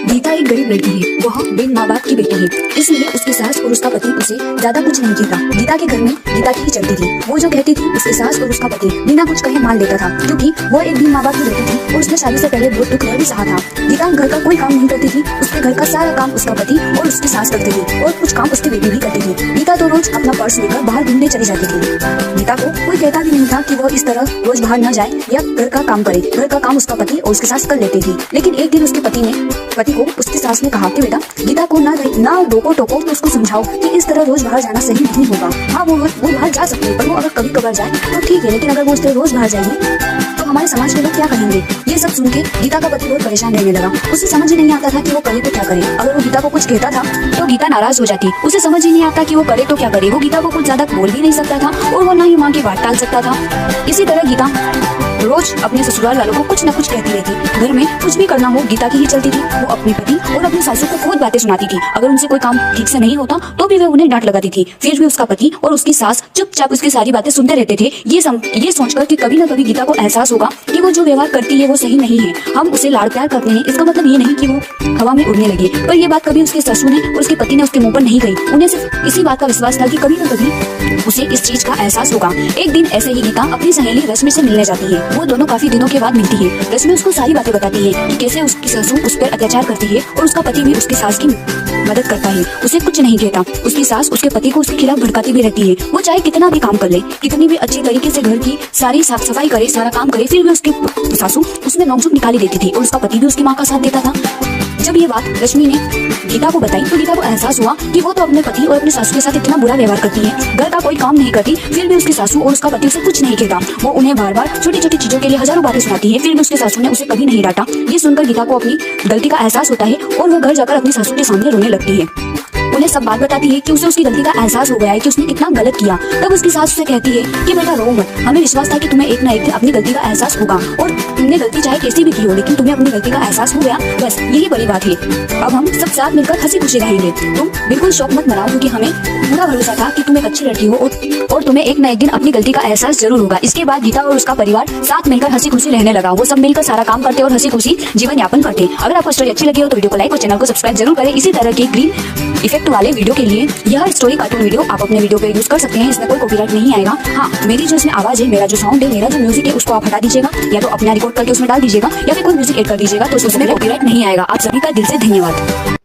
गीता एक गरीब लड़की है, वह बिन माँ बाप की बेटी है, इसलिए उसकी सास और उसका पति उसे ज्यादा कुछ नहीं कहता। गीता के घर में गीता की ही चलती थी। वो जो कहती थी उसकी सास और उसका पति बिना कुछ कहे मान लेता था, क्योंकि वो एक बिन माँ बाप की बेटी थी और उसने शादी से पहले बहुत दुख भी सहा था। गीता घर का कोई काम नहीं करती थी, उसके घर का सारा काम उसका पति और उसकी सास करती थी और कुछ काम उसकी बेटी भी करती थी। गीता तो रोज अपना पर्स लेकर बाहर घूमने चली जाती थी। गीता को कोई कहता भी नहीं था कि वो इस तरह रोज बाहर न जाए या घर का काम करे। घर का काम उसका पति और उसकी सास कर लेती थी। लेकिन एक दिन उसके पति को उसकी सास ने कहा कि बेटा गीता को ना रोको टोको, तो उसको समझाओ कि इस तरह रोज बाहर जाना सही नहीं होगा। हाँ, वो बाहर जा सकती है, पर वो अगर कभी कभार जाए तो ठीक है, लेकिन अगर वो इस तरह रोज बाहर जाएगी तो हमारे समाज के लोग क्या कहेंगे। ये सब सुन के गीता का पति बहुत परेशान रहने लगा। उसे समझ ही नहीं आता था कि वो करे तो क्या करे। अगर वो गीता को कुछ कहता था तो गीता नाराज हो जाती। उसे समझ ही नहीं आता कि वो करे तो क्या करे। वो गीता को कुछ ज्यादा बोल भी नहीं सकता था और वो ना ही माँ की बात टाल सकता था। इसी तरह गीता रोज अपने ससुराल वालों को कुछ न कुछ कहती रहती। घर में कुछ भी करना हो गीता की ही चलती थी। वो अपने पति और अपनी सासू को बहुत बातें सुनाती थी। अगर उनसे कोई काम ठीक से नहीं होता तो भी वे उन्हें डांट लगाती थी। फिर भी उसका पति और उसकी सास चुपचाप उसकी सारी बातें सुनते रहते थे, ये सोचकर कि कभी न कभी गीता को एहसास होगा कि वो जो व्यवहार करती है वो सही नहीं है। हम उसे लाड़ प्यार करते हैं, इसका मतलब ये नहीं कि वो हवा में उड़ने लगे। पर ये बात कभी उसके ससुर ने और उसके पति ने उसके मुंह पर नहीं कही। उन्हें सिर्फ इसी बात का विश्वास था कि कभी न कभी उसे इस चीज का एहसास होगा। एक दिन ऐसे ही गीता अपनी सहेली रश्मि से मिलने जाती है। वो दोनों काफी दिनों के बाद मिलती है। रश्मि उसको सारी बातें बताती है कि कैसे उसकी ससुर उस पर अत्याचार करती है और उसका पति भी उसकी सास की मदद करता है। उसे कुछ नहीं कहता। उसकी सास उसके पति को उसके खिलाफ भड़काती भी रहती है। वो चाहे कितना भी काम कर ले, कितनी भी अच्छी तरीके से घर की सारी साफ सफाई करे, सारा काम करे, फिर भी उसकी सासू उसमें नोकझोंक निकाली देती थी और उसका पति भी उसकी माँ का साथ देता था। जब ये बात रश्मि ने गीता को बताई तो गीता को एहसास हुआ कि वो तो अपने पति और अपने सासू के साथ इतना बुरा व्यवहार करती है, घर का कोई काम नहीं करती, फिर भी उसकी सासू और उसका पति उसे कुछ नहीं कहता। वो उन्हें बार बार छोटी छोटी चीजों के लिए हजारों बातें सुनाती है, फिर भी उसके सासू ने उसे कभी नहीं डांटा। ये सुनकर गीता को अपनी गलती का एहसास होता है और वो घर जाकर अपनी सासू के सामने रोने लगती है। उन्हें सब बात बताती है कि उसे उसकी गलती का एहसास हो गया है कि उसने कितना गलत किया। तब उसकी सास उसे कहती है कि बेटा रो मत, हमें विश्वास था कि तुम्हें एक ना एक दिन अपनी गलती का एहसास होगा और तुमने गलती चाहे कैसी भी की हो, लेकिन तुम्हें अपनी गलती का एहसास हो गया, बस यही बड़ी बात है। अब हम सब साथ मिलकर हंसी खुशी रहेंगे। तुम बिल्कुल शौक मत मनाओ, क्योंकि हमें पूरा भरोसा था कि तुम एक अच्छी लड़की हो और तुम्हें एक ना एक दिन अपनी गलती का एहसास जरूर होगा। इसके बाद गीता और उसका परिवार साथ मिलकर हंसी खुशी रहने लगा। वो सब मिलकर सारा काम करते और हंसी खुशी जीवन यापन करते। अगर आपको स्टोरी अच्छी लगी हो तो वीडियो को लाइक और चैनल को सब्सक्राइब जरूर करें। इसी तरह के ग्रीन इफेक्ट वाले वीडियो के लिए यह स्टोरी कार्टून वीडियो आप अपने वीडियो पे यूज कर सकते हैं। इसमें कोई कॉपीराइट नहीं आएगा। हाँ, मेरी जो इसमें आवाज है, मेरा जो साउंड है, मेरा जो म्यूजिक है, उसको आप हटा दीजिएगा या तो अपना रिकॉर्ड करके उसमें डाल दीजिएगा या फिर कोई म्यूजिक ऐड कर दीजिएगा, तो उसमें कॉपीराइट नहीं आएगा। आप सभी का दिल से धन्यवाद।